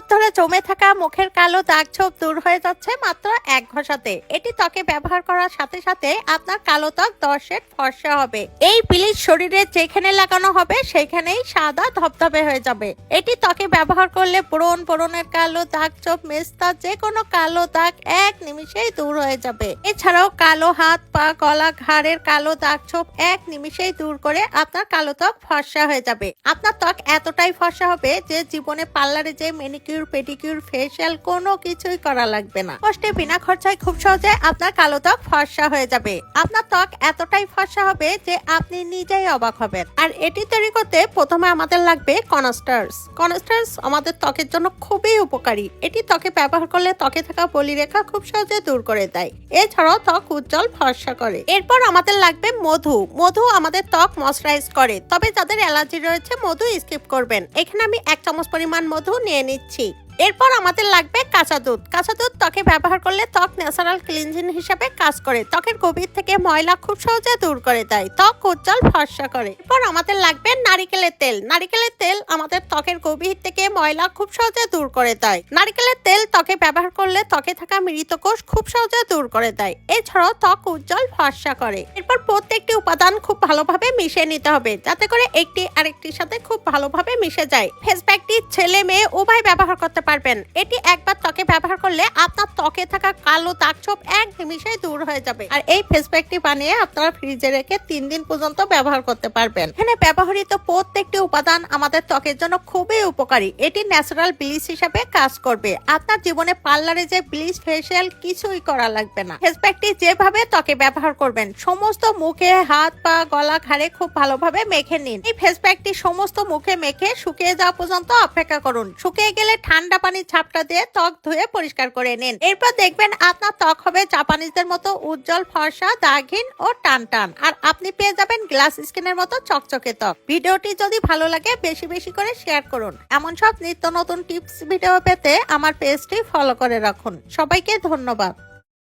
বছর ধরে জমে থাকা মুখের কালো দাগ ছোপ দূর হয়ে যাচ্ছে মাত্র এক ঘষাতে। এটি ত্বকে ব্যবহার করার সাথে সাথে আপনার কালো ত্বক 10 শেড ফর্সা হবে। এই ব্লিচ শরীরে যেখানে লাগানো হবে সেখানেই সাদা ধবধবে হয়ে যাবে। এটি ত্বকে ব্যবহার করলে ব্রণের কালো দাগ ছোপ, মেস্তা, যে কোনো কালো দাগ এক নিমিষেই দূর হয়ে যাবে। এছাড়াও কালো হাত, পা, গলা, ঘাড়ের কালো দাগ ছোপ এক নিমিষেই দূর করে আপনার কালো ত্বক ফর্সা হয়ে যাবে। আপনার ত্বক এতটাই ফর্সা হবে যে জীবনে পার্লারে যে ম্যানিকিউর, পেডিকিউর, ফেসিয়াল কোনো কিছুই করা লাগবে না। কষ্টে বিনা খরচায় খুব সহজে আপনার কালো ত্বক ফর্সা হয়ে যাবে। আপনার ত্বক এতটাই ফর্সা হবে যে আপনি নিজেই অবাক হবেন। আর এটি তৈরি করতে প্রথমে আমাদের লাগবে কনস্টার্স। কনস্টার্স আমাদের ত্বকের জন্য খুবই উপকারী। এটি ত্বকে ব্যবহার করলে ত্বকে থাকা বলিরেখা খুব সহজে দূর করে দেয়। এছাড়াও ত্বক উজ্জ্বল ফর্সা করে। এরপর আমাদের লাগবে মধু। মধু আমাদের ত্বক ময়শ্চারাইজ করে, তবে যাদের অ্যালার্জি রয়েছে মধু স্কিপ করবেন। এখানে আমি 1 চামচ পরিমাণ মধু নিয়ে নিচ্ছি। এরপর আমাদের লাগবে কাঁচা দুধ। কাঁচা দুধ ত্বকে ব্যবহার করলে ত্বক ন্যাচারাল ক্লিনজিং হিসেবে কাজ করে। ত্বকের গভীর থেকে ময়লা খুব সহজে দূর করে দেয়, ত্বক উজ্জ্বল ফর্সা করে। এরপর আমাদের লাগবে নারিকেলের তেল। নারিকেলের তেল আমাদের ত্বকের গভীর থেকে ময়লা খুব সহজে দূর করে দেয়। নারিকেলের তেল ত্বকে ব্যবহার করলে ত্বকে থাকা মৃত কোষ খুব সহজে দূর করে দেয়। এছাড়াও ত্বক উজ্জ্বল ফর্সা করে। এরপর প্রত্যেকটি উপাদান খুব ভালোভাবে মিশিয়ে নিতে হবে, যাতে করে একটি আরেকটির সাথে খুব ভালোভাবে মিশে যায়। ফেস প্যাকটি ছেলে মেয়ে উভয় ব্যবহার করতে পারবেন। এটি একবার ত্বকে ব্যবহার করলে আপনার ত্বকে থাকা কালো দাগ ছোপ এক নিমিষে দূর হয়ে যাবে। আর এই ফেস প্যাকটি বানিয়ে আপনারা ফ্রিজে রেখে 3 দিন পর্যন্ত ব্যবহার করতে পারবেন। এখানে ব্যবহৃত প্রত্যেকটি উপাদান আমাদের ত্বকের জন্য খুবই উপকারী। এটি ন্যাচারাল ব্লিচ হিসেবে কাজ করবে। আপনার জীবনে পার্লারে যে ব্লিচ, ফেসিয়াল কিছুই করা লাগবে না। ফেস প্যাকটি যেভাবে ত্বকে ব্যবহার করবেন, সমস্ত মুখে, হাত, পা, গলা, ঘাড়ে খুব ভালোভাবে মেখে নিন। এই ফেস প্যাকটি সমস্ত মুখে মেখে শুকিয়ে যাওয়া পর্যন্ত অপেক্ষা করুন। শুকিয়ে গেলে ঠান্ডা পানি ঝাপটা দিয়ে ত্বক ধুয়ে পরিষ্কার করে নিন। এরপর দেখবেন আপনার ত্বক হবে জাপানিজদের মতো উজ্জ্বল, ফর্সা, দাগহীন ও টান। আর আপনি পেয়ে যাবেন গ্লাস স্কিনের মতো চকচকে ত্বক। ভিডিওটি যদি ভালো লাগে বেশি বেশি করে শেয়ার করুন। এমন সব নিত্য নতুন টিপস ভিডিও পেতে আমার পেজটি ফলো করে রাখুন। সবাইকে ধন্যবাদ।